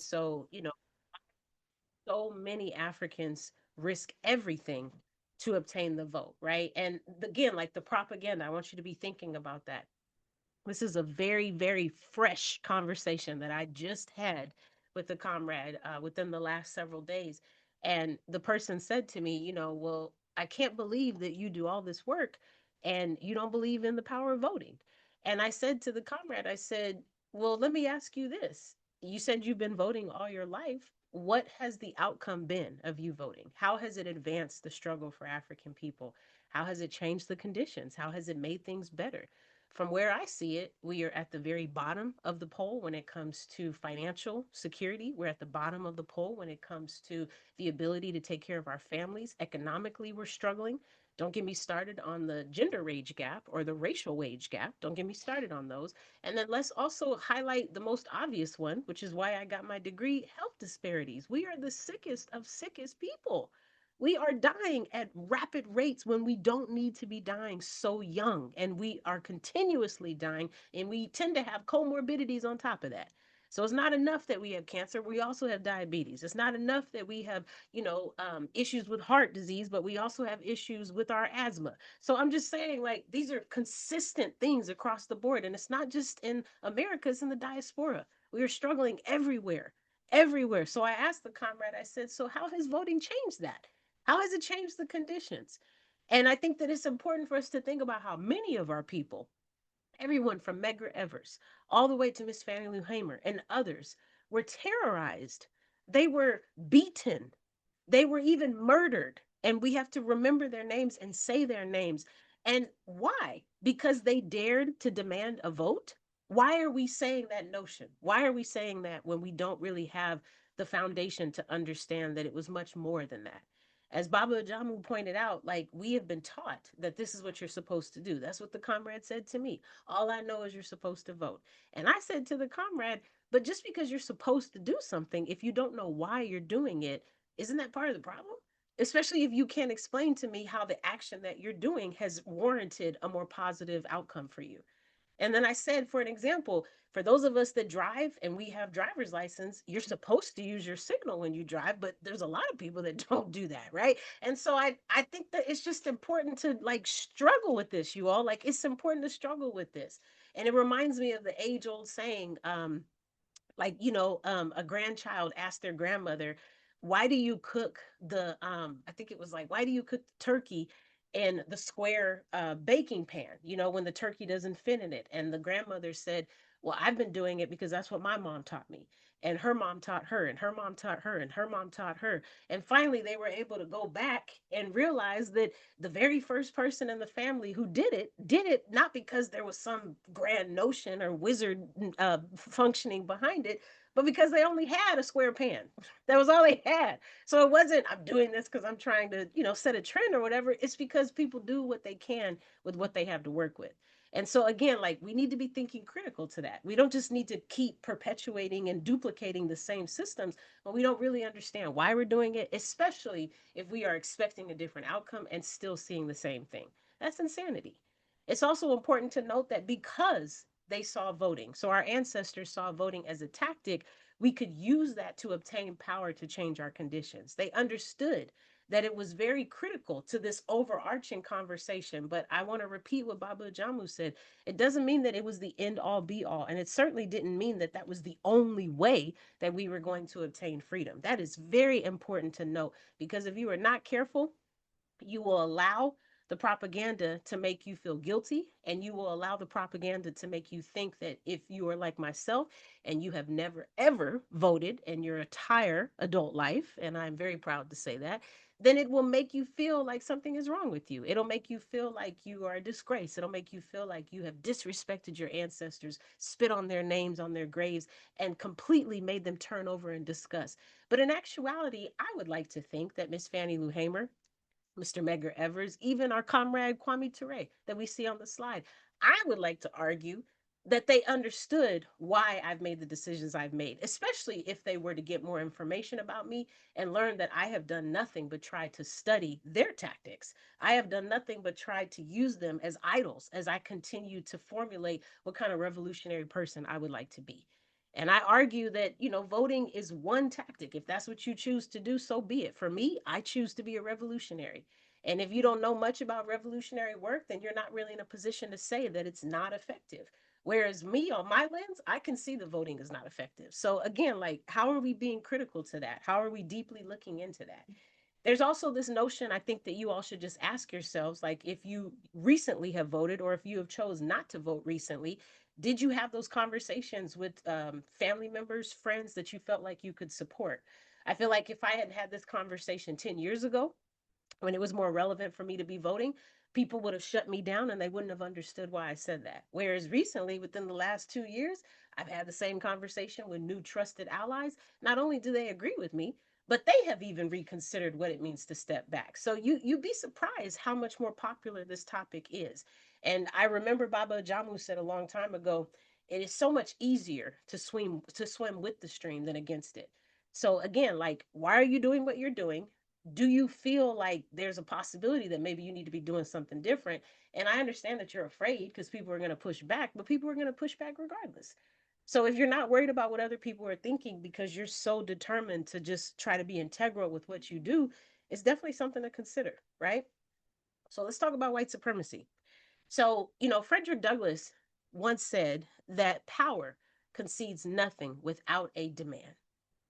So, so many Africans risk everything to obtain the vote, right? And again, like the propaganda, I want you to be thinking about that. This is a very, very fresh conversation that I just had with a comrade within the last several days. And the person said to me, well, I can't believe that you do all this work and you don't believe in the power of voting. And I said to the comrade, I said, well, let me ask you this. You said you've been voting all your life. What has the outcome been of you voting? How has it advanced the struggle for African people? How has it changed the conditions? How has it made things better? From where I see it, we are at the very bottom of the poll when it comes to financial security. We're at the bottom of the poll when it comes to the ability to take care of our families. Economically, we're struggling. Don't get me started on the gender wage gap or the racial wage gap. Don't get me started on those. And then let's also highlight the most obvious one, which is why I got my degree, health disparities. We are the sickest of sickest people. We are dying at rapid rates when we don't need to be dying so young. And we are continuously dying, and we tend to have comorbidities on top of that. So it's not enough that we have cancer. We also have diabetes. It's not enough that we have, issues with heart disease, but we also have issues with our asthma. So I'm just saying, like, these are consistent things across the board. And it's not just in America, it's in the diaspora. We are struggling everywhere, everywhere. So I asked the comrade, I said, so how has voting changed that? How has it changed the conditions? And I think that it's important for us to think about how many of our people, everyone from Medgar Evers all the way to Miss Fannie Lou Hamer and others, were terrorized. They were beaten. They were even murdered. And we have to remember their names and say their names. And why? Because they dared to demand a vote? Why are we saying that notion? Why are we saying that when we don't really have the foundation to understand that it was much more than that? As Baba Ajamu pointed out, like, we have been taught that this is what you're supposed to do. That's what the comrade said to me. All I know is you're supposed to vote. And I said to the comrade, but just because you're supposed to do something, if you don't know why you're doing it, isn't that part of the problem? Especially if you can't explain to me how the action that you're doing has warranted a more positive outcome for you. And then I said, for an example, for those of us that drive and we have driver's license, you're supposed to use your signal when you drive, but there's a lot of people that don't do that, right? And so I think that it's just important to like struggle with this, you all. Like, it's important to struggle with this. And it reminds me of the age old saying, a grandchild asked their grandmother, why do you cook the I think it was like, why do you cook the turkey in the square baking pan, when the turkey doesn't fit in it? And the grandmother said, well, I've been doing it because that's what my mom taught me, and her mom taught her, and her mom taught her, and her mom taught her. And finally they were able to go back and realize that the very first person in the family who did it not because there was some grand notion or wizard functioning behind it, but because they only had a square pan. That was all they had. So it wasn't, I'm doing this because I'm trying to, set a trend or whatever. It's because people do what they can with what they have to work with. And so again, like, we need to be thinking critical to that. We don't just need to keep perpetuating and duplicating the same systems, but we don't really understand why we're doing it, especially if we are expecting a different outcome and still seeing the same thing. That's insanity. It's also important to note that because they saw voting, so our ancestors saw voting as a tactic, we could use that to obtain power to change our conditions. They understood that it was very critical to this overarching conversation. But I want to repeat what Baba Jamu said. It doesn't mean that it was the end all be all. And it certainly didn't mean that that was the only way that we were going to obtain freedom. That is very important to note, because if you are not careful, you will allow the propaganda to make you feel guilty, and you will allow the propaganda to make you think that if you are like myself and you have never ever voted in your entire adult life, and I'm very proud to say that, then it will make you feel like something is wrong with you. It'll make you feel like you are a disgrace. It'll make you feel like you have disrespected your ancestors, spit on their names on their graves, and completely made them turn over in disgust. But in actuality, I would like to think that Miss Fannie Lou Hamer, Mr. Medgar Evers, even our comrade Kwame Ture that we see on the slide, I would like to argue that they understood why I've made the decisions I've made, especially if they were to get more information about me and learn that I have done nothing but try to study their tactics. I have done nothing but try to use them as idols as I continue to formulate what kind of revolutionary person I would like to be. And I argue that, voting is one tactic. If that's what you choose to do, so be it. For me, I choose to be a revolutionary. And if you don't know much about revolutionary work, then you're not really in a position to say that it's not effective. Whereas me, on my lens, I can see the voting is not effective. So again, like, how are we being critical to that? How are we deeply looking into that? There's also this notion, I think, that you all should just ask yourselves, like, if you recently have voted or if you have chose not to vote recently, did you have those conversations with family members, friends that you felt like you could support? I feel like if I had had this conversation 10 years ago, when it was more relevant for me to be voting, people would have shut me down and they wouldn't have understood why I said that. Whereas recently, within the last 2 years, I've had the same conversation with new trusted allies. Not only do they agree with me, but they have even reconsidered what it means to step back. So you'd be surprised how much more popular this topic is. And I remember Baba Jamu said a long time ago, it is so much easier to swim with the stream than against it. So again, like, why are you doing what you're doing? Do you feel like there's a possibility that maybe you need to be doing something different? And I understand that you're afraid because people are going to push back, but people are going to push back regardless. So if you're not worried about what other people are thinking because you're so determined to just try to be integral with what you do, it's definitely something to consider, right? So let's talk about white supremacy. So, Frederick Douglass once said that power concedes nothing without a demand.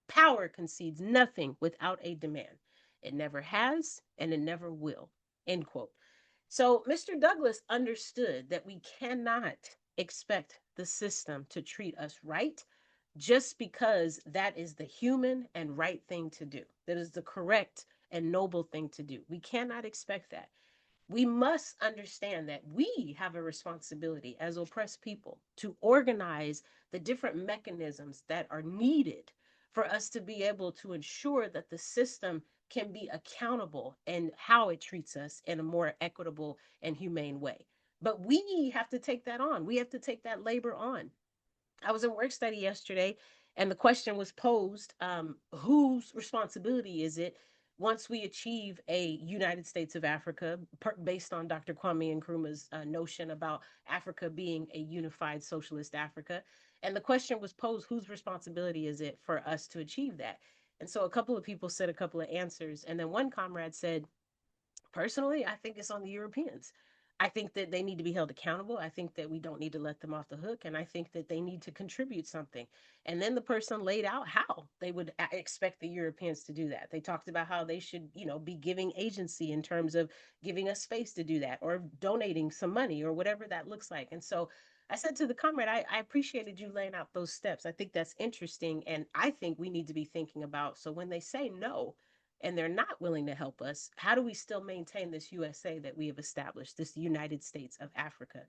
Power concedes nothing without a demand. It never has and it never will. End quote. So Mr. Douglas understood that we cannot expect the system to treat us right just because that is the human and right thing to do. That is the correct and noble thing to do. We cannot expect that. We must understand that we have a responsibility as oppressed people to organize the different mechanisms that are needed for us to be able to ensure that the system can be accountable and how it treats us in a more equitable and humane way. But we have to take that on. We have to take that labor on. I was in work study yesterday, and the question was posed: whose responsibility is it once we achieve a United States of Africa, based on Dr. Kwame Nkrumah's notion about Africa being a unified socialist Africa? And the question was posed: whose responsibility is it for us to achieve that? And so a couple of people said a couple of answers, and then one comrade said, personally, I think it's on the Europeans. I think that they need to be held accountable. I think that we don't need to let them off the hook. And I think that they need to contribute something. And then the person laid out how they would expect the Europeans to do that. They talked about how they should, be giving agency in terms of giving us space to do that or donating some money or whatever that looks like. And so I said to the comrade, I appreciated you laying out those steps. I think that's interesting. And I think we need to be thinking about, so when they say no, and they're not willing to help us, how do we still maintain this USA that we have established, this United States of Africa?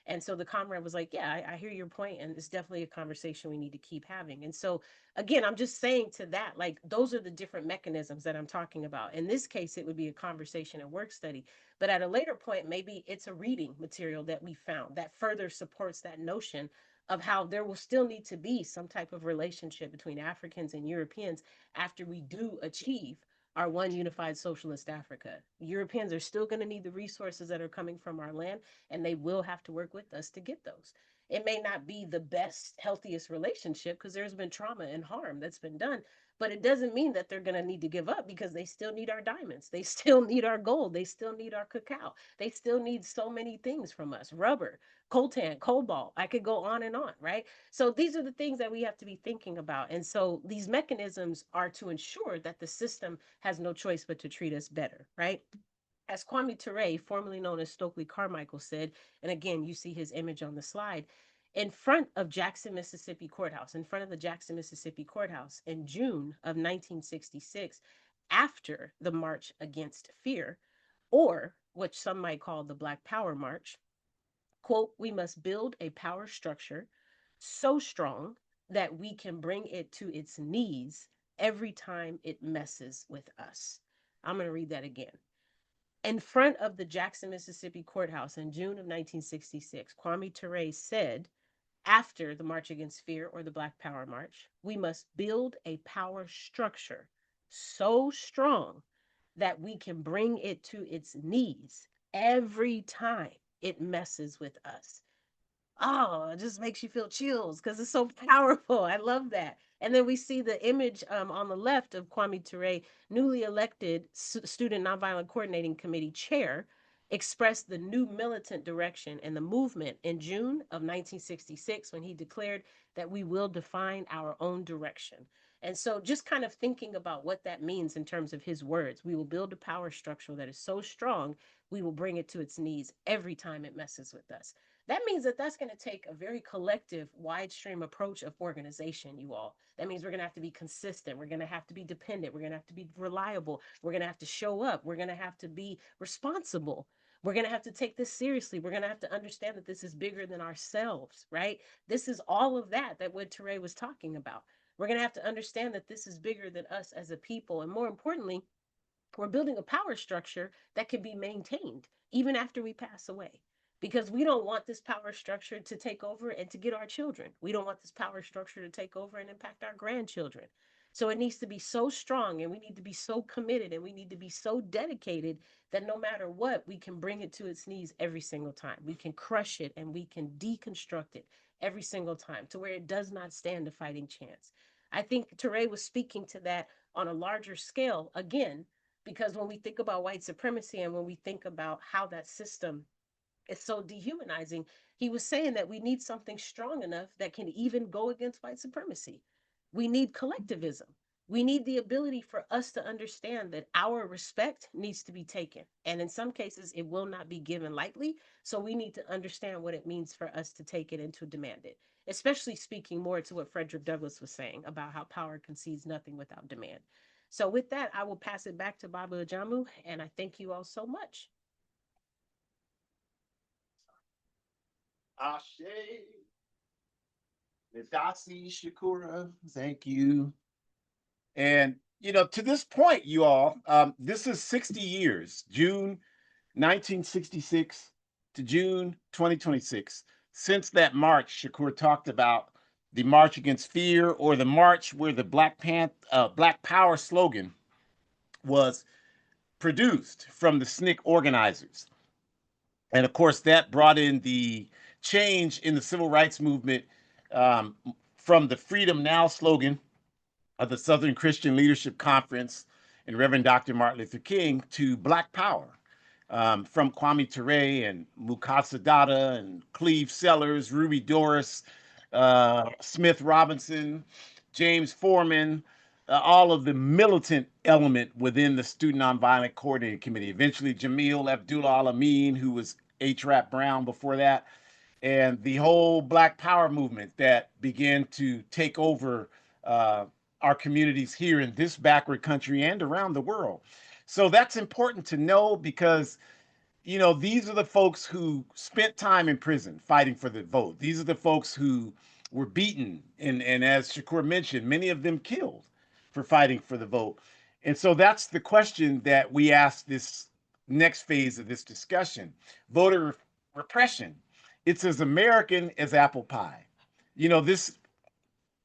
And so the comrade was like, yeah, I hear your point, and it's definitely a conversation we need to keep having. And so, again, I'm just saying to that, like, those are the different mechanisms that I'm talking about. In this case, it would be a conversation and work study. But at a later point, maybe it's a reading material that we found that further supports that notion of how there will still need to be some type of relationship between Africans and Europeans after we do achieve our one unified socialist Africa. Europeans are still going to need the resources that are coming from our land, and they will have to work with us to get those. It may not be the best, healthiest relationship because there's been trauma and harm that's been done, but it doesn't mean that they're going to need to give up because they still need our diamonds. They still need our gold. They still need our cacao. They still need so many things from us: rubber, coltan, cobalt. I could go on, right? So these are the things that we have to be thinking about. And so these mechanisms are to ensure that the system has no choice but to treat us better, right? As Kwame Ture, formerly known as Stokely Carmichael, said, and again, you see his image on the slide, in front of Jackson, Mississippi courthouse, in front of the Jackson, Mississippi courthouse in June of 1966, after the March Against Fear, or what some might call the Black Power March, quote, we must build a power structure so strong that we can bring it to its knees every time it messes with us. I'm going to read that again. In front of the Jackson, Mississippi courthouse in June of 1966, Kwame Ture said, after the March Against Fear or the Black Power March, we must build a power structure so strong that we can bring it to its knees every time it messes with us. Oh, it just makes you feel chills because it's so powerful. I love that. And then we see the image on the left of Kwame Ture, newly elected Student Nonviolent Coordinating Committee chair, expressed the new militant direction and the movement in June of 1966 when he declared that we will define our own direction. And so, just kind of thinking about what that means in terms of his words, we will build a power structure that is so strong, we will bring it to its knees every time it messes with us. That means that that's going to take a very collective, wide stream approach of organization, you all. That means we're going to have to be consistent. We're going to have to be dependent. We're going to have to be reliable. We're going to have to show up. We're going to have to be responsible. We're going to have to take this seriously. We're going to have to understand that this is bigger than ourselves, right? This is all of that what Teray was talking about. We're going to have to understand that this is bigger than us as a people. And more importantly, we're building a power structure that can be maintained even after we pass away, because we don't want this power structure to take over and to get our children. We don't want this power structure to take over and impact our grandchildren. So it needs to be so strong, and we need to be so committed, and we need to be so dedicated that no matter what, we can bring it to its knees every single time. We can crush it and we can deconstruct it every single time to where it does not stand a fighting chance. I think Teray was speaking to that on a larger scale again, because when we think about white supremacy and when we think about how that system is so dehumanizing, he was saying that we need something strong enough that can even go against white supremacy. We need collectivism. We need the ability for us to understand that our respect needs to be taken. And in some cases, it will not be given lightly. So we need to understand what it means for us to take it and to demand it, especially speaking more to what Frederick Douglass was saying about how power concedes nothing without demand. So with that, I will pass it back to Baba Ajamu, and I thank you all so much. Ashe, Nadasi, Shakura, thank you. And, to this point, you all, this is 60 years, June 1966 to June 2026. Since that march, Shakur talked about the March Against Fear, or the march where the Black Power slogan was produced from the SNCC organizers. And of course, that brought in the change in the civil rights movement, um, from the Freedom Now slogan of the Southern Christian Leadership Conference and Reverend Dr. Martin Luther King to Black Power, from Kwame Ture and Mukasa Dada and Cleve Sellers, Ruby Doris, Smith Robinson, James Foreman, all of the militant element within the Student Nonviolent Coordinating Committee. Eventually, Jamil Abdullah Alameen, who was H. Rap Brown before that, and the whole Black Power movement that began to take over uh, our communities here in this backward country and around the world. So that's important to know, because these are the folks who spent time in prison fighting for the vote. These are the folks who were beaten and as Shakur mentioned, many of them killed for fighting for the vote. And so that's the question that we ask this next phase of this discussion. Voter repression. It's as American as apple pie. This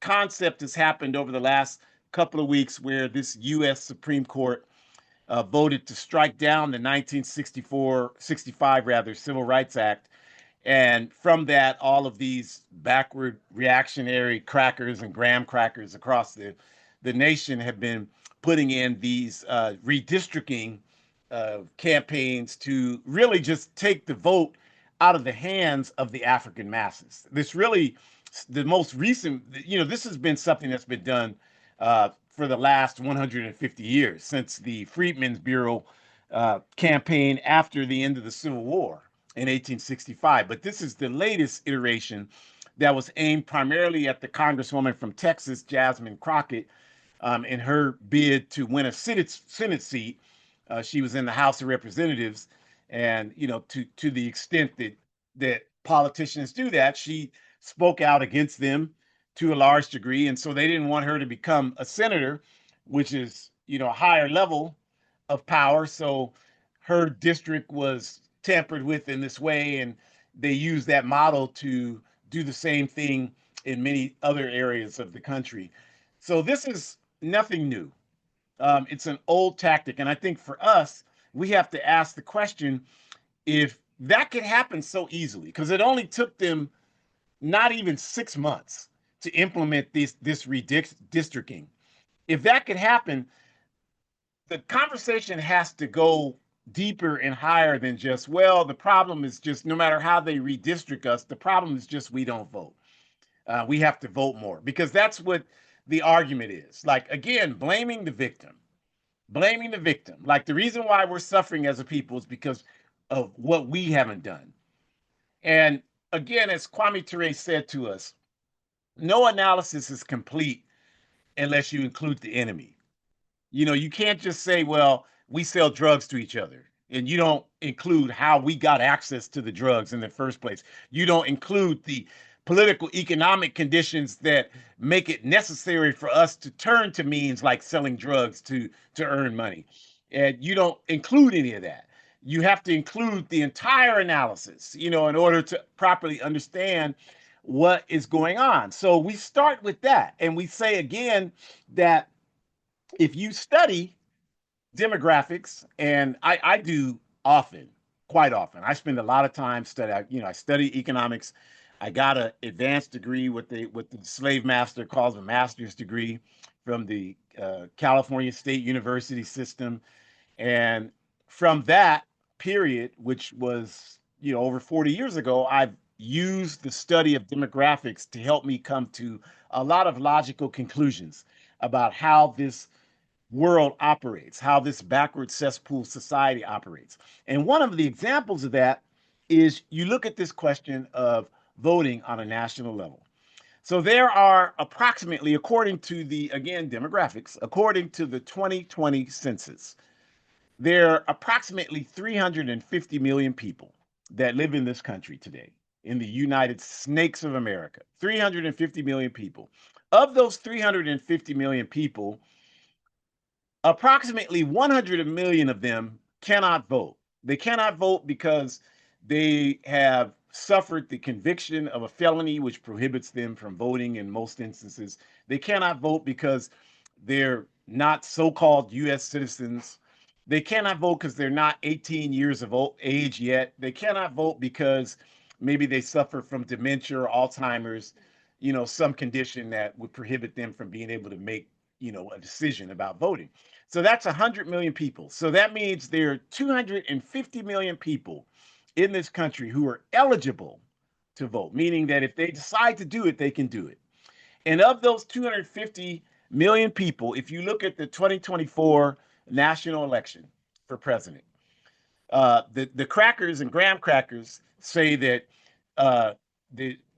concept has happened over the last couple of weeks, where this U.S. Supreme Court voted to strike down the 1965 rather, Civil Rights Act. And from that, all of these backward reactionary crackers and graham crackers across the nation have been putting in these redistricting campaigns to really just take the vote out of the hands of the African masses. This really, the most recent, this has been something that's been done for the last 150 years, since the Freedmen's Bureau campaign after the end of the Civil War in 1865. But this is the latest iteration that was aimed primarily at the Congresswoman from Texas, Jasmine Crockett, in her bid to win a Senate seat. She was in the House of Representatives, and to the extent that politicians do that, she spoke out against them to a large degree, and so they didn't want her to become a senator, which is a higher level of power. So her district was tampered with in this way, and they used that model to do the same thing in many other areas of the country. So this is nothing new. It's an old tactic, and I think for us, we have to ask the question, if that could happen so easily, because it only took them not even 6 months to implement this redistricting. If that could happen, the conversation has to go deeper and higher than just, well, the problem is just no matter how they redistrict us, the problem is just we don't vote. We have to vote more because that's what the argument is. Like, again, blaming the victim, blaming the victim. Like, the reason why we're suffering as a people is because of what we haven't done. And again, as Kwame Ture said to us, no analysis is complete unless you include the enemy. You can't just say, well, we sell drugs to each other. And you don't include how we got access to the drugs in the first place. You don't include the political economic conditions that make it necessary for us to turn to means like selling drugs to earn money. And you don't include any of that. You have to include the entire analysis, in order to properly understand what is going on. So we start with that. And we say again that if you study demographics, and I do often, quite often, I spend a lot of time I study economics. I got an advanced degree, what the slave master calls a master's degree, from the California State University system. And from that period, which was over 40 years ago, I've used the study of demographics to help me come to a lot of logical conclusions about how this world operates, how this backward cesspool society operates. And one of the examples of that is you look at this question of voting on a national level. So there are approximately, according to the, again, demographics, according to the 2020 census, there are approximately 350 million people that live in this country today, in the United Snakes of America. 350 million people. Of those 350 million people, approximately 100 million of them cannot vote. They cannot vote because they have suffered the conviction of a felony which prohibits them from voting in most instances. They cannot vote because they're not so-called US citizens. They cannot vote because they're not 18 years of age yet. They cannot vote because maybe they suffer from dementia or Alzheimer's, some condition that would prohibit them from being able to make, a decision about voting. So that's 100 million people. So that means there are 250 million people in this country who are eligible to vote, meaning that if they decide to do it, they can do it. And of those 250 million people, if you look at the 2024 national election for president, the crackers and graham crackers say that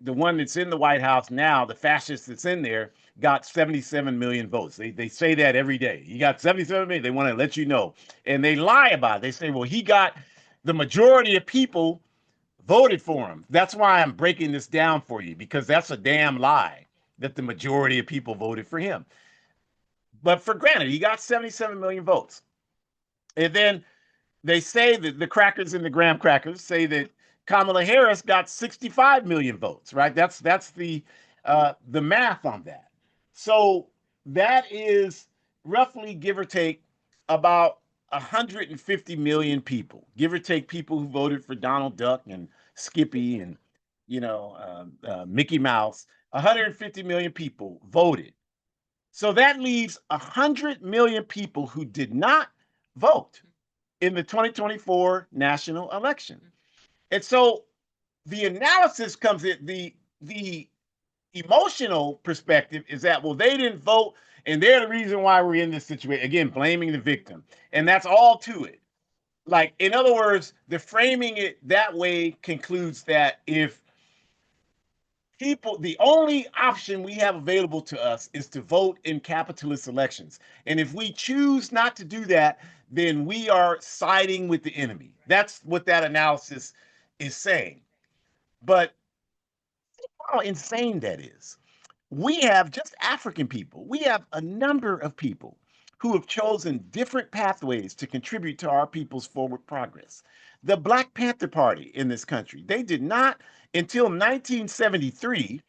the one that's in the White House now, the fascist that's in there, got 77 million votes. They say that every day. He got 77 million. They want to let you know. And they lie about it. They say, well, he got the majority of people voted for him. That's why I'm breaking this down for you, because that's a damn lie that the majority of people voted for him. But for granted, he got 77 million votes. And then they say that the crackers and the graham crackers say that Kamala Harris got 65 million votes, right? That's the math on that. So that is roughly, give or take, about 150 million people, give or take, people who voted for Donald Duck and Skippy and Mickey Mouse. 150 million people voted. So that leaves 100 million people who did not vote in the 2024 national election. And so the analysis comes in, the emotional perspective is that, well, they didn't vote and they're the reason why we're in this situation. Again, blaming the victim. And that's all to it. Like, in other words, the framing it that way concludes that if the only option we have available to us is to vote in capitalist elections. And if we choose not to do that, then we are siding with the enemy. That's what that analysis is saying. But how insane that is. We have just African people, we have a number of people who have chosen different pathways to contribute to our people's forward progress. The Black Panther Party in this country, they did not, until 1973,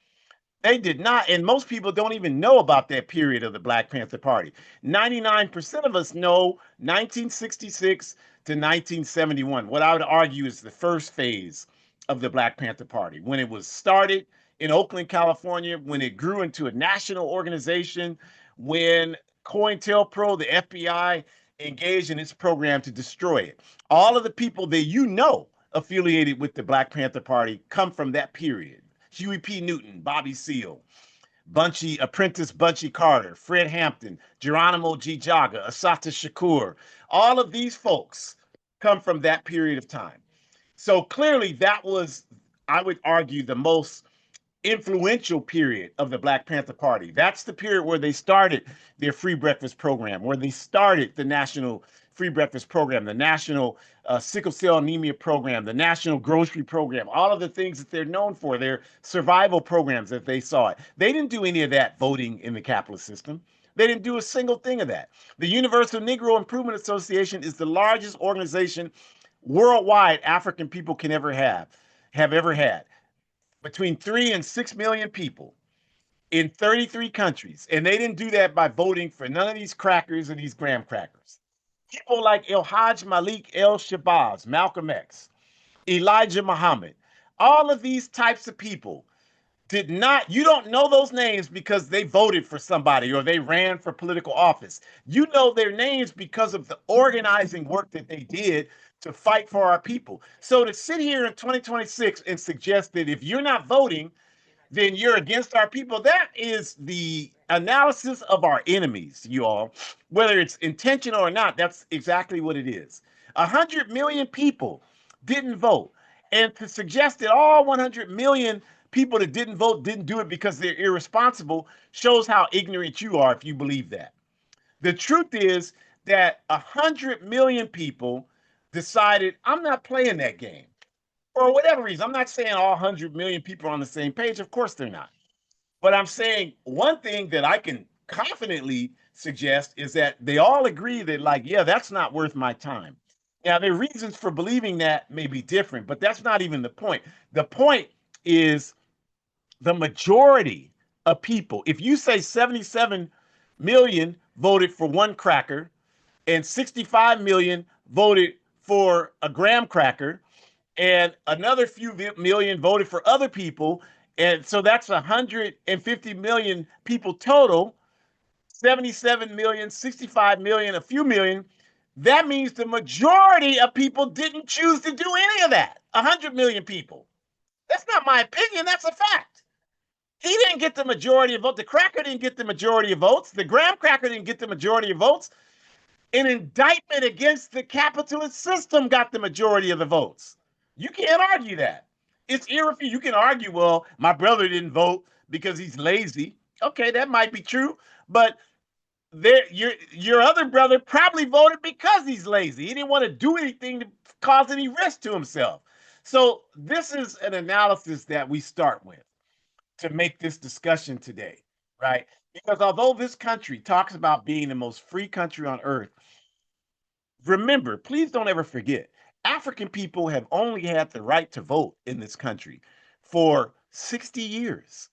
they did not, and most people don't even know about that period of the Black Panther Party. 99% of us know 1966 to 1971. What I would argue is the first phase of the Black Panther Party, when it was started in Oakland, California, when it grew into a national organization, when COINTELPRO, the FBI, engaged in its program to destroy it. All of the people that you know affiliated with the Black Panther Party come from that period. Huey P. Newton, Bobby Seale, Bunchy, Apprentice Bunchy Carter, Fred Hampton, Geronimo G. Jaga, Assata Shakur. All of these folks come from that period of time. So clearly, that was, I would argue, the most influential period of the Black Panther Party. That's the period where they started their free breakfast program, where they started the National Free Breakfast Program, the National Sickle Cell Anemia Program, the National Grocery Program, all of the things that they're known for, their survival programs that they saw it. They didn't do any of that voting in the capitalist system. They didn't do a single thing of that. The Universal Negro Improvement Association is the largest organization worldwide African people can have ever had, between 3 and 6 million people in 33 countries. And they didn't do that by voting for none of these crackers and these graham crackers. People like El Hajj Malik El Shabazz, Malcolm X, Elijah Muhammad, all of these types of people did not, you don't know those names because they voted for somebody or they ran for political office. You know their names because of the organizing work that they did to fight for our people. So to sit here in 2026 and suggest that if you're not voting, then you're against our people. That is the analysis of our enemies, you all. Whether it's intentional or not, that's exactly what it is. 100 million people didn't vote. And to suggest that all 100 million people that didn't vote didn't do it because they're irresponsible shows how ignorant you are if you believe that. The truth is that 100 million people decided, I'm not playing that game for whatever reason. I'm not saying all 100 million people are on the same page. Of course they're not. But I'm saying one thing that I can confidently suggest is that they all agree that, like, yeah, that's not worth my time. Now, their reasons for believing that may be different, but that's not even the point. The point is the majority of people, if you say 77 million voted for one cracker and 65 million voted for a graham cracker, and another few million voted for other people. And so that's 150 million people total, 77 million, 65 million, a few million. That means the majority of people didn't choose to do any of that. 100 million people. That's not my opinion. That's a fact. He didn't get the majority of votes. The cracker didn't get the majority of votes. The graham cracker didn't get the majority of votes. An indictment against the capitalist system got the majority of the votes. You can't argue that. It's irrefutable. You can argue, well, my brother didn't vote because he's lazy. Okay, that might be true, but your other brother probably voted because he's lazy. He didn't want to do anything to cause any risk to himself. So this is an analysis that we start with to make this discussion today, right? Because although this country talks about being the most free country on earth, remember, please don't ever forget, African people have only had the right to vote in this country for 60 years.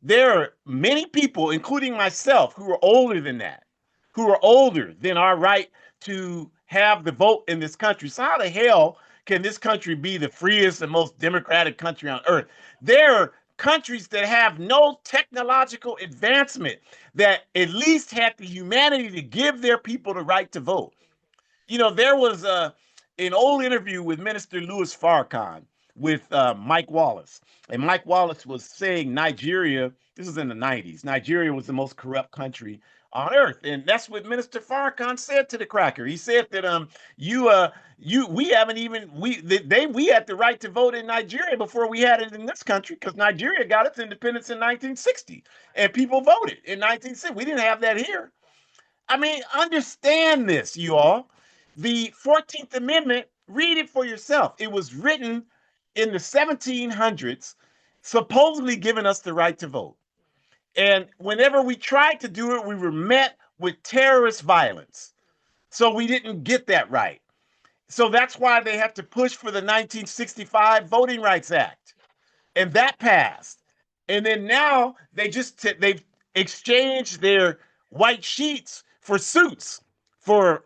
There are many people, including myself, who are older than that, who are older than our right to have the vote in this country. So how the hell can this country be the freest and most democratic country on earth? There are countries that have no technological advancement that at least had the humanity to give their people the right to vote. You know, there was an old interview with Minister Louis Farrakhan with Mike Wallace. And Mike Wallace was saying Nigeria, this is in the 90s, Nigeria was the most corrupt country on earth. And that's what Minister Farrakhan said to the cracker. He said that we haven't even we had the right to vote in Nigeria before we had it in this country, because Nigeria got its independence in 1960 and people voted in 1960. We didn't have that here. I mean, understand this, you all. The 14th Amendment, read it for yourself. It was written in the 1700s, supposedly giving us the right to vote. And whenever we tried to do it, we were met with terrorist violence. So we didn't get that right. So that's why they have to push for the 1965 Voting Rights Act. And that passed. And then now they've exchanged their white sheets for suits, for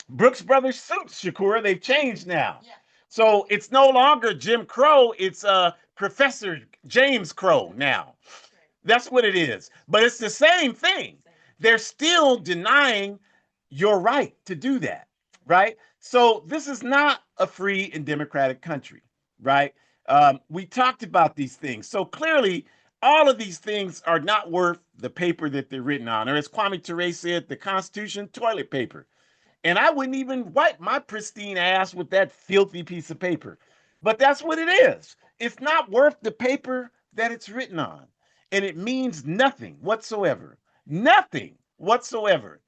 Brooks Brothers suits, Shakura. They've changed now. Yeah. So it's no longer Jim Crow, it's Professor James Crow now. That's what it is. But it's the same thing. They're still denying your right to do that, right? So this is not a free and democratic country, right? We talked about these things. So clearly, all of these things are not worth the paper that they're written on. Or as Kwame Ture said, the Constitution, toilet paper. And I wouldn't even wipe my pristine ass with that filthy piece of paper. But that's what it is. It's not worth the paper that it's written on. And it means nothing whatsoever. Nothing whatsoever.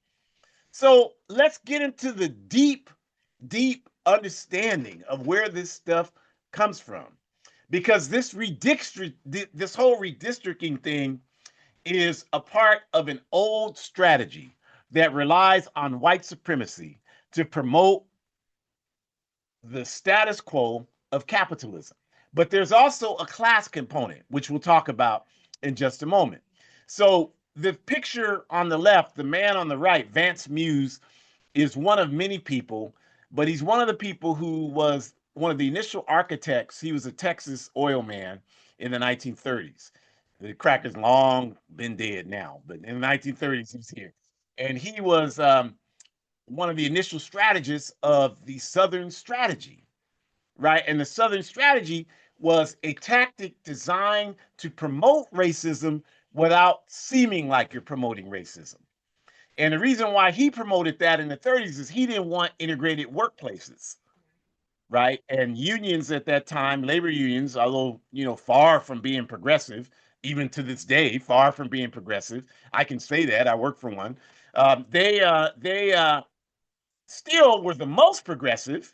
So let's get into the deep, deep understanding of where this stuff comes from. Because this whole redistricting thing is a part of an old strategy that relies on white supremacy to promote the status quo of capitalism. But there's also a class component, which we'll talk about in just a moment. So the picture on the left, the man on the right, Vance Muse, is one of many people, but he's one of the people who was one of the initial architects. He was a Texas oil man in the 1930s. The cracker's long been dead now, but in the 1930s he was here, and he was one of the initial strategists of the Southern Strategy, right? And the Southern Strategy was a tactic designed to promote racism without seeming like you're promoting racism. And the reason why he promoted that in the 30s is he didn't want integrated workplaces, right? And unions at that time, labor unions, although, far from being progressive, even to this day, far from being progressive, I can say that I work for one. They still were the most progressive,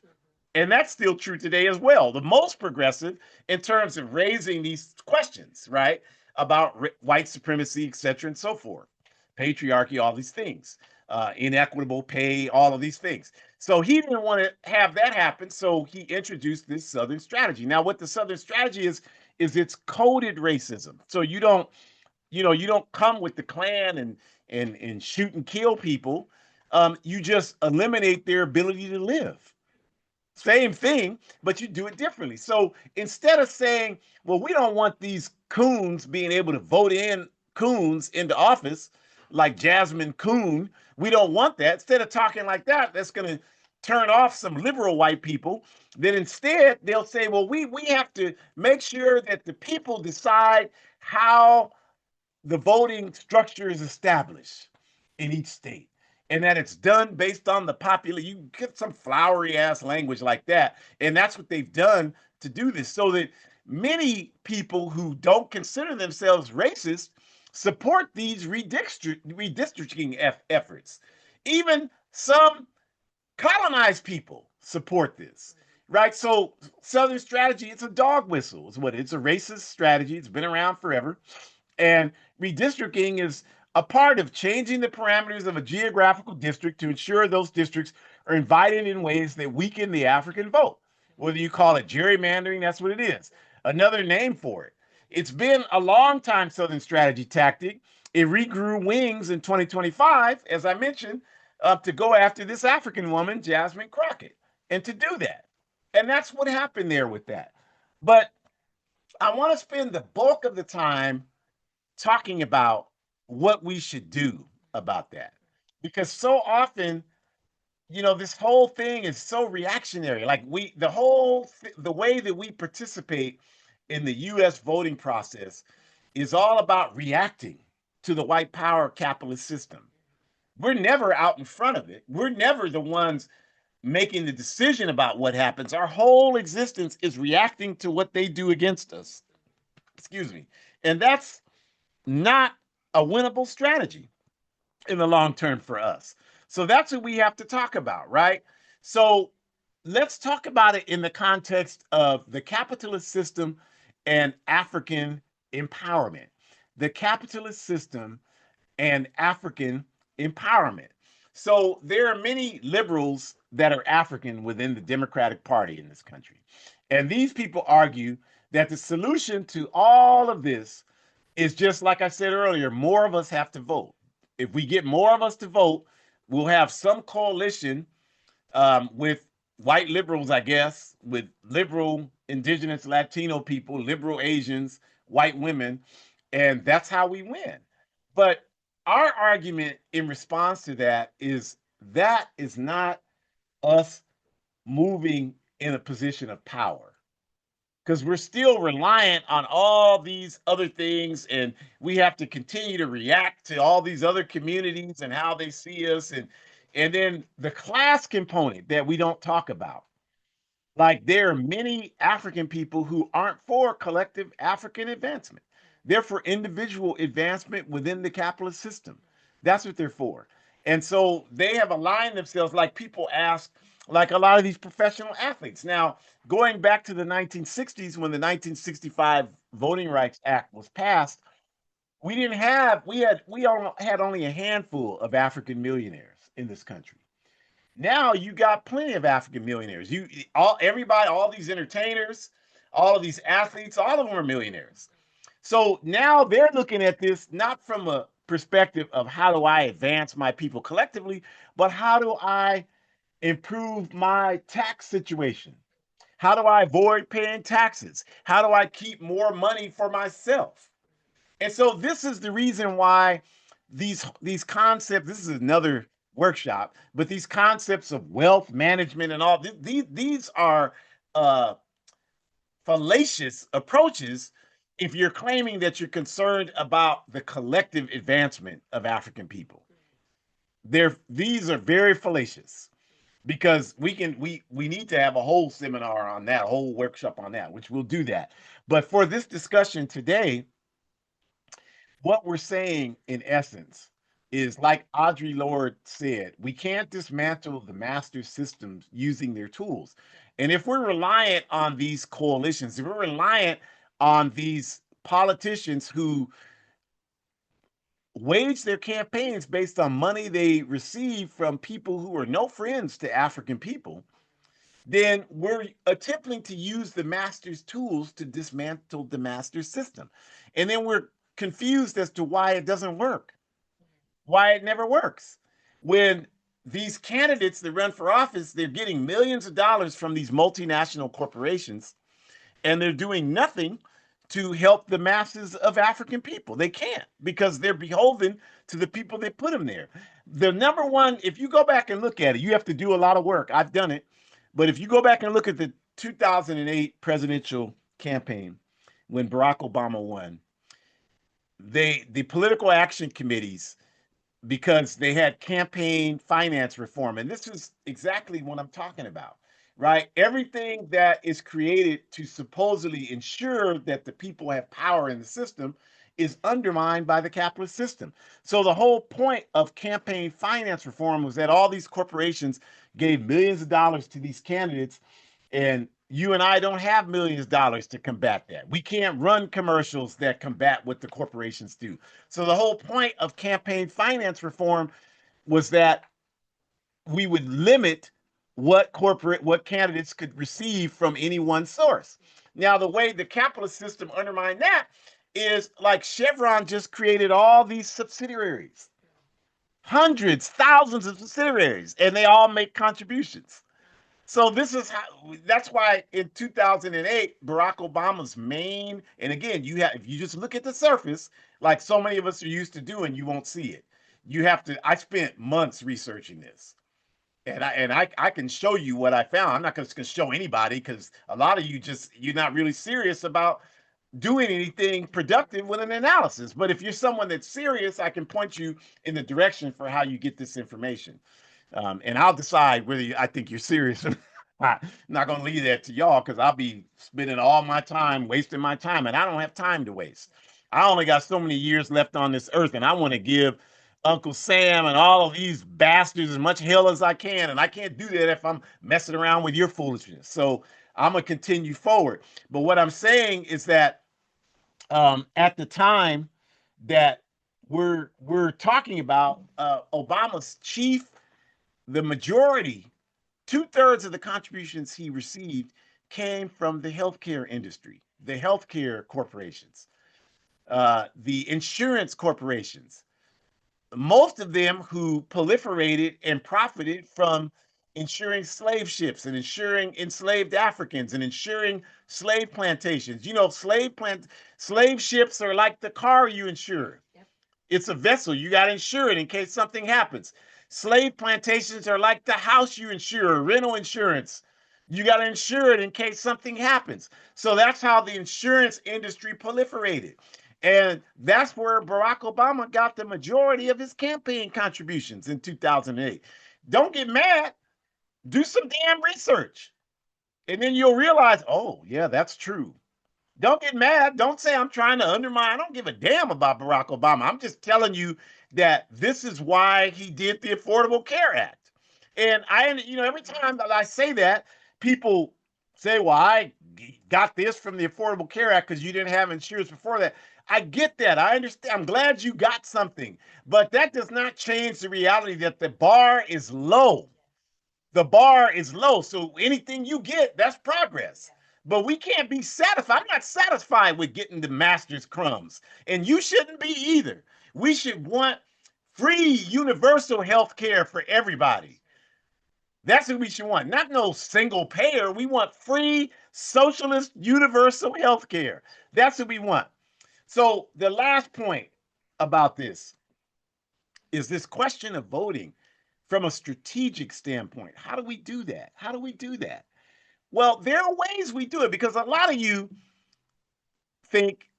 and that's still true today as well. The most progressive in terms of raising these questions, right? About white supremacy, et cetera, and so forth, patriarchy, all these things, inequitable pay, all of these things. So he didn't want to have that happen. So he introduced this Southern strategy. Now, what the Southern strategy is it's coded racism. So you don't come with the Klan and shoot and kill people. You just eliminate their ability to live. Same thing, but you do it differently. So instead of saying, well, we don't want these coons being able to vote in coons into office, like Jasmine Coon, we don't want that. Instead of talking like that, that's going to turn off some liberal white people. Then instead, they'll say, well, we have to make sure that the people decide how the voting structure is established in each state, and that it's done based on the population. You get some flowery ass language like that, and that's what they've done to do this, so that many people who don't consider themselves racist support these redistricting efforts. Even some colonized people support this, right? So Southern strategy, it's a dog whistle, is what it's a racist strategy. It's been around forever. And redistricting is a part of changing the parameters of a geographical district to ensure those districts are invited in ways that weaken the African vote. Whether you call it gerrymandering, that's what it is. Another name for it. It's been a long time Southern strategy tactic. It regrew wings in 2025, as I mentioned, to go after this African woman, Jasmine Crockett, and to do that. And that's what happened there with that. But I want to spend the bulk of the time talking about what we should do about that. Because so often, this whole thing is so reactionary. Like the way that we participate in the US voting process is all about reacting to the white power capitalist system. We're never out in front of it. We're never the ones making the decision about what happens. Our whole existence is reacting to what they do against us. Excuse me. And that's not a winnable strategy in the long term for us. So that's what we have to talk about, right? So let's talk about it in the context of the capitalist system and African empowerment. The capitalist system and African empowerment. So there are many liberals that are African within the Democratic Party in this country. And these people argue that the solution to all of this is just like I said earlier, more of us have to vote. If we get more of us to vote, we'll have some coalition with white liberals, I guess, with liberal indigenous Latino people, liberal Asians, white women, and that's how we win. But our argument in response to that is not us moving in a position of power, because we're still reliant on all these other things, and we have to continue to react to all these other communities and how they see us, and then the class component that we don't talk about. Like, there are many African people who aren't for collective African advancement. They're for individual advancement within the capitalist system. That's what they're for. And so they have aligned themselves, like people ask, like a lot of these professional athletes. Now, going back to the 1960s, when the 1965 Voting Rights Act was passed, we didn't have, we all had only a handful of African millionaires in this country. Now you got plenty of African millionaires. You all everybody, all these entertainers, all of these athletes, all of them are millionaires. So now they're looking at this not from a perspective of how do I advance my people collectively, but how do I improve my tax situation? How do I avoid paying taxes? How do I keep more money for myself? And so this is the reason why these concepts, this is another workshop, but these concepts of wealth management and all these are uh, fallacious approaches if you're claiming that you're concerned about the collective advancement of African people. These are very fallacious, because we need to have a whole seminar on that, a whole workshop on that, which we'll do that. But for this discussion today, what we're saying in essence is, like Audre Lorde said, we can't dismantle the master systems using their tools. And if we're reliant on these coalitions, if we're reliant on these politicians who wage their campaigns based on money they receive from people who are no friends to African people, then we're attempting to use the master's tools to dismantle the master's system. And then we're confused as to why it doesn't work, why it never works. When these candidates that run for office, they're getting millions of dollars from these multinational corporations, and they're doing nothing to help the masses of African people. They can't, because they're beholden to the people that put them there. The number one, if you go back and look at it, you have to do a lot of work. I've done it. But if you go back and look at the 2008 presidential campaign when Barack Obama won, the political action committees, because they had campaign finance reform. And this is exactly what I'm talking about, right? Everything that is created to supposedly ensure that the people have power in the system is undermined by the capitalist system. So the whole point of campaign finance reform was that all these corporations gave millions of dollars to these candidates, and you and I don't have millions of dollars to combat that. We can't run commercials that combat what the corporations do. So the whole point of campaign finance reform was that we would limit what candidates could receive from any one source. Now, the way the capitalist system undermined that is, like, Chevron just created all these subsidiaries, hundreds, thousands of subsidiaries, and they all make contributions. So this is how, that's why in 2008, Barack Obama's main, and again, if you just look at the surface, like so many of us are used to doing, you won't see it. You have to, I spent months researching this. And I can show you what I found. I'm not just going to show anybody, because a lot of you you're not really serious about doing anything productive with an analysis. But if you're someone that's serious, I can point you in the direction for how you get this information. And I'll decide whether I think you're serious or not. I'm not going to leave that to y'all, because I'll be spending all my time wasting my time, and I don't have time to waste. I only got so many years left on this earth, and I want to give Uncle Sam and all of these bastards as much hell as I can, and I can't do that if I'm messing around with your foolishness. So I'm gonna continue forward. But what I'm saying is that at the time that we're talking about, Obama's chief, the majority, 2/3 of the contributions he received came from the healthcare industry, the healthcare corporations, the insurance corporations, most of them who proliferated and profited from insuring slave ships and insuring enslaved Africans and insuring slave plantations. You know, slave ships are like the car you insure. Yep. It's a vessel. You got to insure it in case something happens. Slave plantations are like the house you insure, rental insurance. You got to insure it in case something happens. So that's how the insurance industry proliferated. And that's where Barack Obama got the majority of his campaign contributions in 2008. Don't get mad. Do some damn research. And then you'll realize, oh, yeah, that's true. Don't get mad. Don't say I'm trying to undermine. I don't give a damn about Barack Obama. I'm just telling you that this is why he did the Affordable Care Act. And every time that I say that, people say, well, I got this from the Affordable Care Act because you didn't have insurance before that. I get that. I understand. I'm glad you got something. But that does not change the reality that the bar is low. The bar is low. So anything you get, that's progress. But we can't be satisfied. I'm not satisfied with getting the master's crumbs. And you shouldn't be either. We should want free universal health care for everybody. That's what we should want. Not no single payer. We want free socialist universal health care. That's what we want. So the last point about this is this question of voting from a strategic standpoint. How do we do that? How do we do that? Well, there are ways we do it because a lot of you think,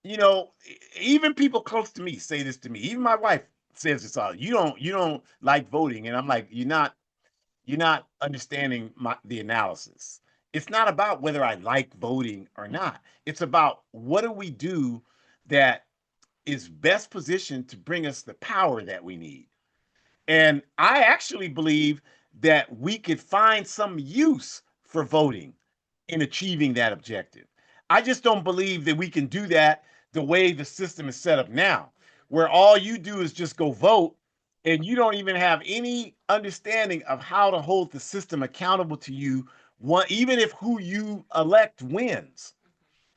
you know, even people close to me say this to me. Even my wife says this all. You don't like voting, and I'm like, you're not understanding the analysis. It's not about whether I like voting or not. It's about what do we do that is best positioned to bring us the power that we need. And I actually believe that we could find some use for voting in achieving that objective. I just don't believe that we can do that the way the system is set up now, where all you do is just go vote and you don't even have any understanding of how to hold the system accountable to you, even if who you elect wins.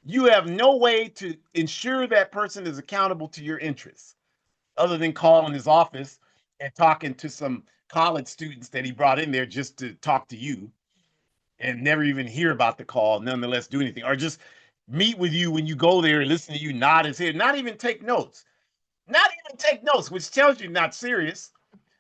You have no way to ensure that person is accountable to your interests other than calling his office and talking to some college students that he brought in there just to talk to you and never even hear about the call, nonetheless do anything, or just meet with you when you go there and listen to you nod his head, not even take notes, which tells you not serious.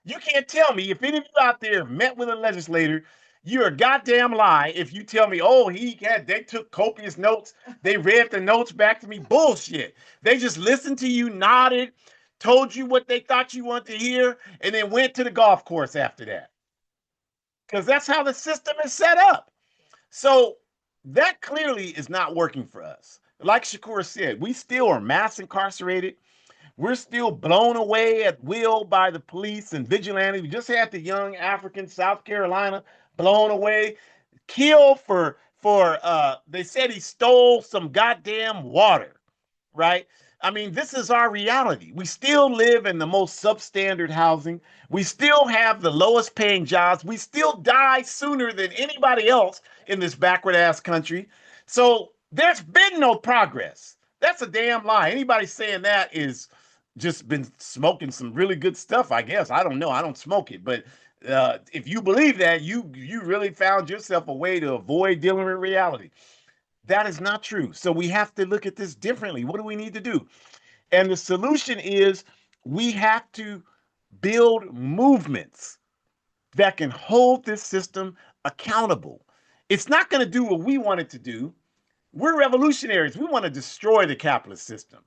You can't tell me if any of you out there met with a legislator, you're a goddamn lie if you tell me, oh, they took copious notes, they read the notes back to me. Bullshit. They just listened to you, nodded, told you what they thought you wanted to hear, and then went to the golf course after that. Because that's how the system is set up. So that clearly is not working for us. Like Shakur said, we still are mass incarcerated. We're still blown away at will by the police and vigilantes. We just had the young African South Carolina blown away, killed for they said he stole some goddamn water, right? I mean, this is our reality. We still live in the most substandard housing. We still have the lowest paying jobs. We still die sooner than anybody else in this backward ass country. So there's been no progress. That's a damn lie. Anybody saying that is just been smoking some really good stuff, I guess. I don't know. I don't smoke it, but if you believe that, you really found yourself a way to avoid dealing with reality. That is not true. So we have to look at this differently. What do we need to do? And the solution is we have to build movements that can hold this system accountable. It's not going to do what we want it to do. We're revolutionaries. We want to destroy the capitalist system.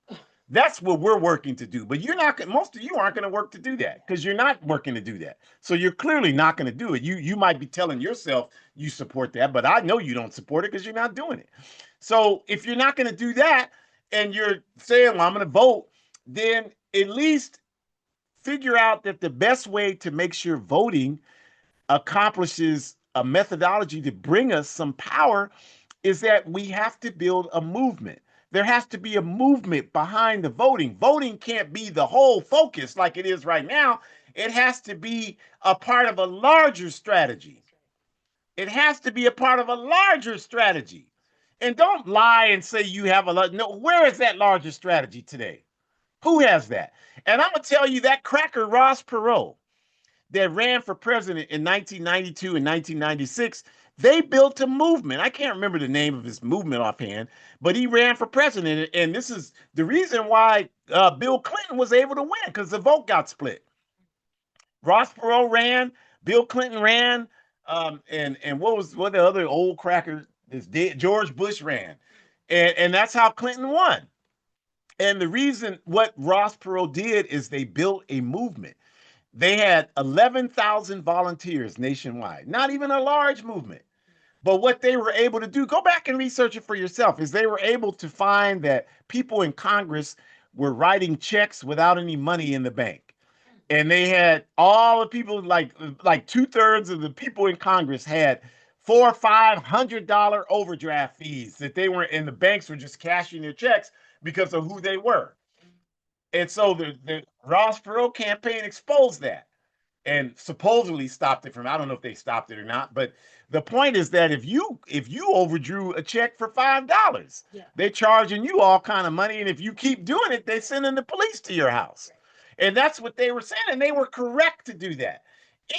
That's what we're working to do. But you're not. Most of you aren't going to work to do that because you're not working to do that. So you're clearly not going to do it. You might be telling yourself you support that, but I know you don't support it because you're not doing it. So if you're not going to do that and you're saying, well, I'm going to vote, then at least figure out that the best way to make sure voting accomplishes a methodology to bring us some power is that we have to build a movement. There has to be a movement behind the voting. Voting can't be the whole focus like it is right now. It has to be a part of a larger strategy. It has to be a part of a larger strategy. And don't lie and say you have a lot. No, where is that larger strategy today? Who has that? And I'm going to tell you that cracker Ross Perot, that ran for president in 1992 and 1996, they built a movement. I can't remember the name of his movement offhand, but he ran for president. And this is the reason why Bill Clinton was able to win, because the vote got split. Ross Perot ran, Bill Clinton ran, and what the other old cracker is dead? George Bush ran, and that's how Clinton won. And the reason what Ross Perot did is they built a movement. They had 11,000 volunteers nationwide, not even a large movement. But what they were able to do, go back and research it for yourself, is they were able to find that people in Congress were writing checks without any money in the bank. And they had all the people, like 2/3 of the people in Congress had $400-500 overdraft fees that they weren't, and the banks were just cashing their checks because of who they were. And so the Ross Perot campaign exposed that and supposedly stopped it from, I don't know if they stopped it or not, but the point is that if you overdrew a check for $5, Yeah. they're charging you all kind of money, and if you keep doing it, they sending the police to your house. And that's what they were saying, and they were correct to do that.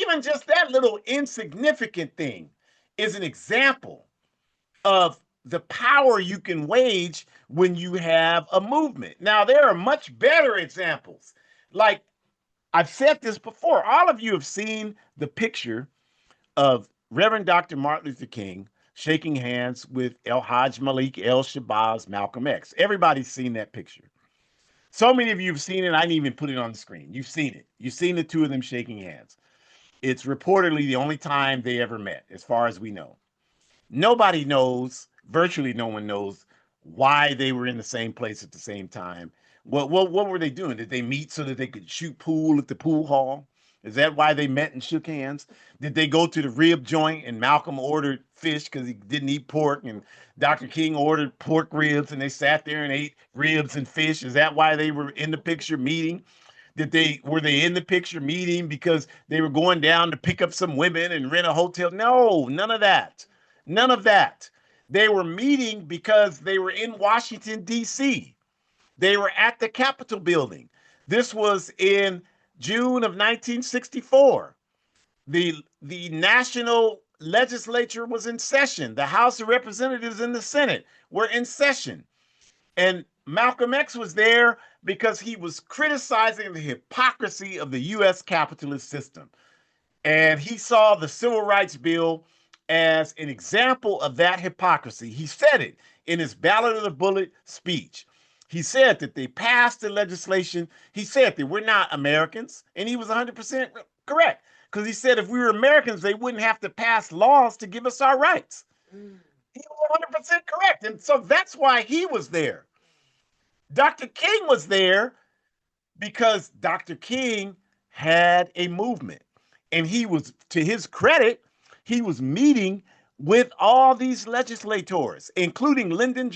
Even just that little insignificant thing is an example of the power you can wage when you have a movement. Now, there are much better examples. Like, I've said this before, all of you have seen the picture of Reverend Dr. Martin Luther King shaking hands with El Hajj Malik El Shabazz Malcolm X. Everybody's seen that picture. So many of you have seen it, I didn't even put it on the screen. You've seen it. You've seen the two of them shaking hands. It's reportedly the only time they ever met, as far as we know. Nobody knows, virtually no one knows, why they were in the same place at the same time. What were they doing? Did they meet so that they could shoot pool at the pool hall? Is that why they met and shook hands? Did they go to the rib joint and Malcolm ordered fish because he didn't eat pork, and Dr. King ordered pork ribs, and they sat there and ate ribs and fish? Is that why they were in the picture meeting? Were they in the picture meeting because they were going down to pick up some women and rent a hotel? No, none of that. None of that. They were meeting because they were in Washington, D.C. They were at the Capitol building. This was in June of 1964. The national legislature was in session. The House of Representatives and the Senate were in session. And Malcolm X was there because he was criticizing the hypocrisy of the U.S. capitalist system. And he saw the Civil Rights Bill as an example of that hypocrisy. He said it in his Ballot of the Bullet speech. He said that they passed the legislation. He said that we're not Americans, and he was 100% correct, because he said if we were Americans, they wouldn't have to pass laws to give us our rights. He was 100% correct, and so that's why he was there. Dr. King was there because Dr. King had a movement. And he was, to his credit, he was meeting with all these legislators, including Lyndon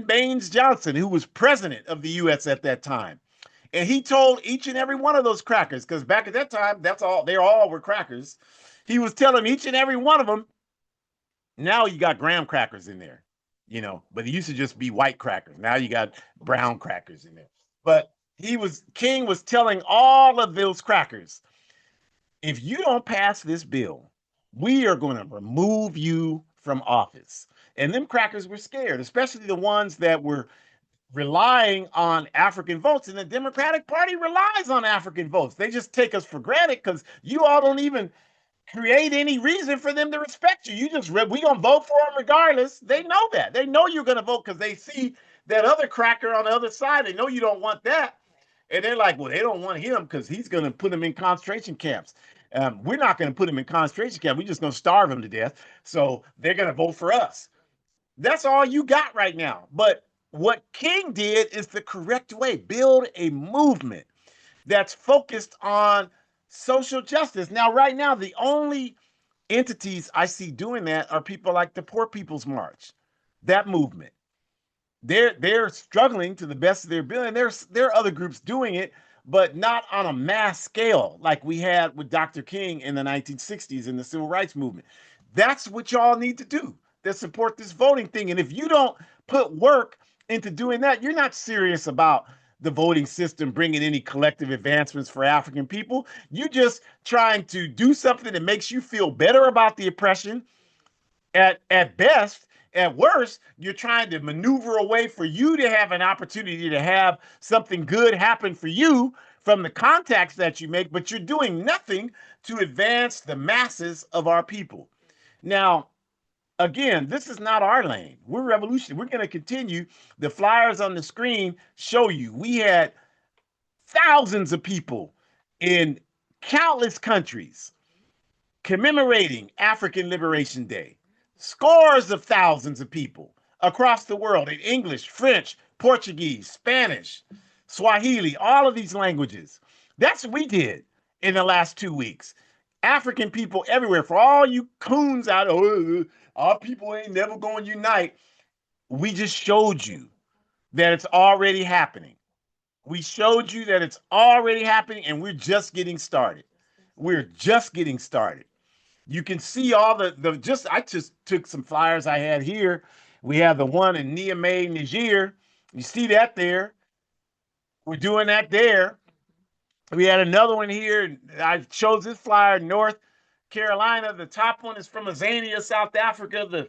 Baines Johnson, who was president of the U.S. at that time. And he told each and every one of those crackers, because back at that time, they all were crackers. He was telling each and every one of them, now you got graham crackers in there, but it used to just be white crackers. Now you got brown crackers in there. But King was telling all of those crackers, if you don't pass this bill, we are going to remove you from office. And them crackers were scared, especially the ones that were relying on African votes. And the Democratic Party relies on African votes. They just take us for granted because you all don't even create any reason for them to respect you. You just, we gonna vote for them regardless. They know that. They know you're gonna vote because they see that other cracker on the other side. They know you don't want that. And they're like, well, they don't want him because he's gonna put them in concentration camps. We're not gonna put him in concentration camp. We're just gonna starve him to death. So they're gonna vote for us. That's all you got right now. But what King did is the correct way. Build a movement that's focused on social justice. Now, right now, the only entities I see doing that are people like the Poor People's March, that movement. They're struggling to the best of their ability. And there are other groups doing it, but not on a mass scale like we had with Dr. King in the 1960s in the Civil Rights Movement. That's what y'all need to do that support this voting thing. And if you don't put work into doing that, you're not serious about the voting system bringing any collective advancements for African people. You're just trying to do something that makes you feel better about the oppression at best. At worst, you're trying to maneuver a way for you to have an opportunity to have something good happen for you from the contacts that you make, but you're doing nothing to advance the masses of our people. Now, again, this is not our lane. We're revolution. We're going to continue. The flyers on the screen show you we had thousands of people in countless countries commemorating African Liberation Day. Scores of thousands of people across the world in English, French, Portuguese, Spanish, Swahili, all of these languages. That's what we did in the last 2 weeks. African people everywhere. For all you coons out, oh, our people ain't never going to unite. We just showed you that it's already happening. We showed you that it's already happening, and we're just getting started. We're just getting started. You can see all the just I just took some flyers I had here. We have the one in Niamey, Niger. You see that there. We're doing that there. We had another one here. I chose this flyer, North Carolina. The top one is from Azania, South Africa. The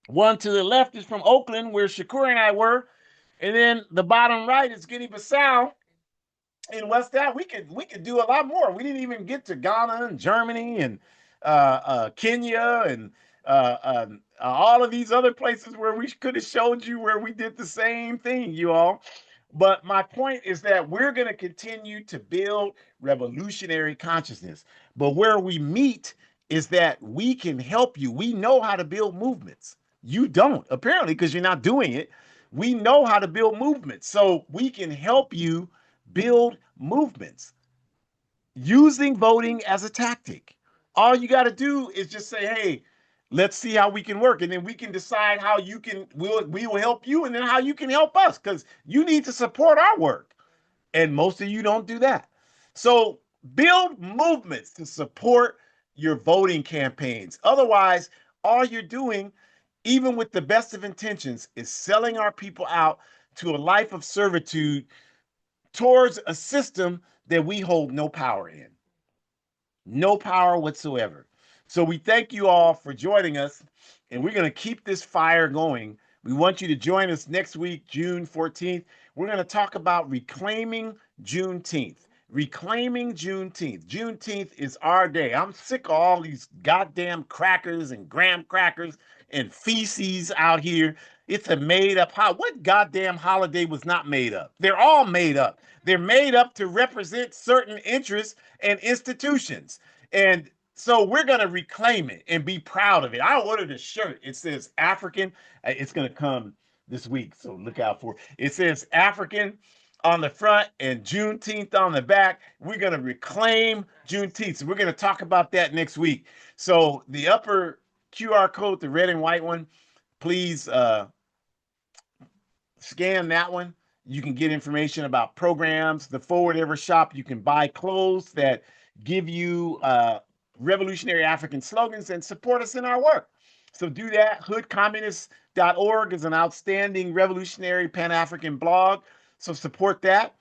one to the left is from Oakland, where Shakur and I were. And then the bottom right is Guinea-Bissau in West Africa. We could do a lot more. We didn't even get to Ghana and Germany and Kenya and all of these other places where we could have showed you where we did the same thing, you all. But my point is that we're going to continue to build revolutionary consciousness. But where we meet is that we can help you. We know how to build movements. You don't, apparently, because you're not doing it. We know how to build movements. So we can help you build movements using voting as a tactic. All you got to do is just say, hey, let's see how we can work. And then we can decide how we will help you and then how you can help us because you need to support our work. And most of you don't do that. So build movements to support your voting campaigns. Otherwise, all you're doing, even with the best of intentions, is selling our people out to a life of servitude towards a system that we hold no power in. No power whatsoever. So we thank you all for joining us, and we're going to keep this fire going. We want you to join us next week, June 14th. We're going to talk about reclaiming Juneteenth. Reclaiming Juneteenth. Juneteenth is our day. I'm sick of all these goddamn crackers and graham crackers and feces out here. It's a made up holiday. What goddamn holiday was not made up? They're all made up. They're made up to represent certain interests and institutions. And so we're going to reclaim it and be proud of it. I ordered a shirt. It says African. It's going to come this week, so look out for it. It says African on the front and Juneteenth on the back. We're going to reclaim Juneteenth. So we're going to talk about that next week. So the upper QR code, the red and white one, please scan that one. You can get information about programs. The Forward Ever shop, you can buy clothes that give you revolutionary African slogans and support us in our work. So do that. Hoodcommunist.org is an outstanding revolutionary Pan-African blog. So support that.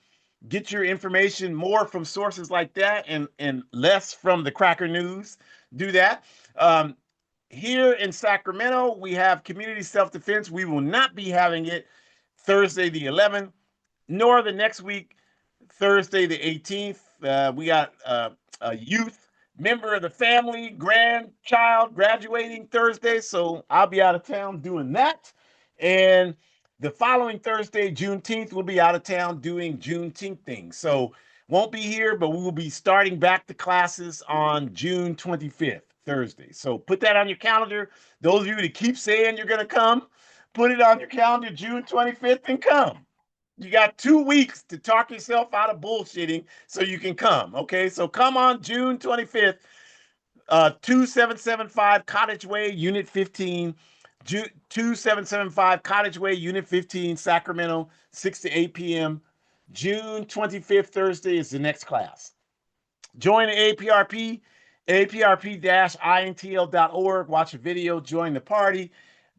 Get your information more from sources like that and less from the Cracker News. Do that. Here in Sacramento, we have community self-defense. We will not be having it Thursday the 11th, nor the next week, Thursday the 18th. We got a youth member of the family, grandchild graduating Thursday, so I'll be out of town doing that. And the following Thursday, Juneteenth, we'll be out of town doing Juneteenth things. So won't be here, but we will be starting back the classes on June 25th, Thursday. So put that on your calendar. Those of you that keep saying you're going to come, put it on your calendar, June 25th, and come. You got 2 weeks to talk yourself out of bullshitting so you can come. Okay, so come on June 25th, 2775 Cottage Way, Unit 15, 2775 Cottage Way, Unit 15, Sacramento, 6 to 8 p.m. June 25th, Thursday is the next class. Join the APRP, aprp-intl.org. Watch a video, join the party.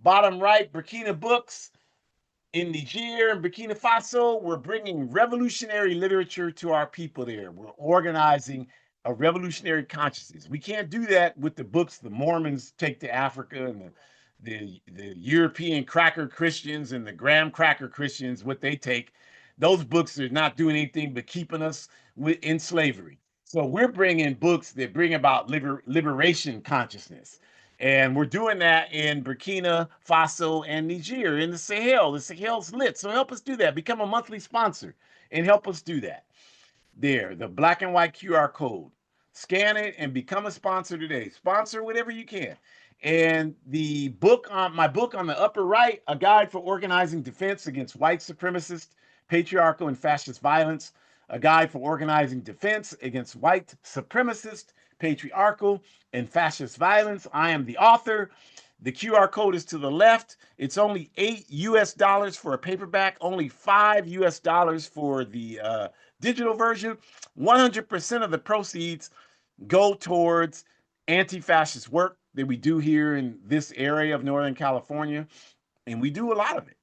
Bottom right, Burkina Books. In Niger and Burkina Faso, we're bringing revolutionary literature to our people there. We're organizing a revolutionary consciousness. We can't do that with the books the Mormons take to Africa and the European cracker Christians and the graham cracker Christians, what they take. Those books are not doing anything but keeping us in slavery. So we're bringing books that bring about liberation consciousness. And we're doing that in Burkina Faso and Niger in the Sahel. The Sahel's lit. So help us do that. Become a monthly sponsor and help us do that. There, the black and white QR code. Scan it and become a sponsor today. Sponsor whatever you can. And the book on my book on the upper right, A Guide for Organizing Defense Against White Supremacist, Patriarchal, and Fascist Violence. A Guide for Organizing Defense Against White Supremacist, Patriarchal, and Fascist Violence. I am the author. The QR code is to the left. It's only $8 for a paperback, only $5 for the digital version. 100% of the proceeds go towards anti-fascist work that we do here in this area of Northern California, and we do a lot of it.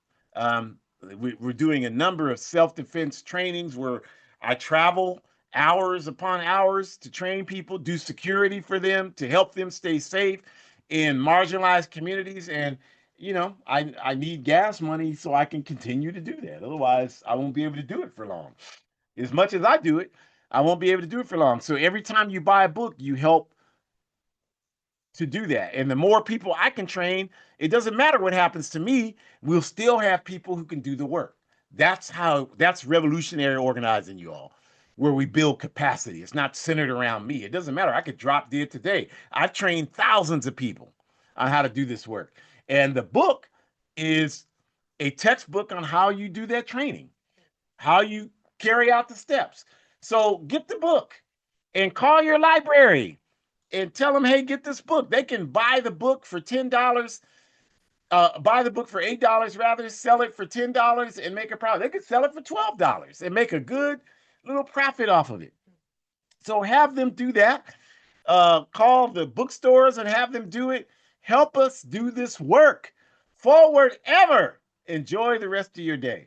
We're doing a number of self-defense trainings where I travel hours upon hours to train people, do security for them, to help them stay safe in marginalized communities. And I need gas money so I can continue to do that. Otherwise, I won't be able to do it for long. As much as I do it, I won't be able to do it for long. So every time you buy a book, you help to do that. And the more people I can train, it doesn't matter what happens to me, we'll still have people who can do the work. That's revolutionary organizing, you all, where we build capacity. It's not centered around me. It doesn't matter. I could drop dead today. I've trained thousands of people on how to do this work. And the book is a textbook on how you do that training, how you carry out the steps. So get the book and call your library and tell them, hey, get this book. They can buy the book for $10, buy the book for $8 rather, sell it for $10 and make a profit. They could sell it for $12 and make a good little profit off of it. So have them do that. Call the bookstores and have them do it. Help us do this work. Forward ever. Enjoy the rest of your day.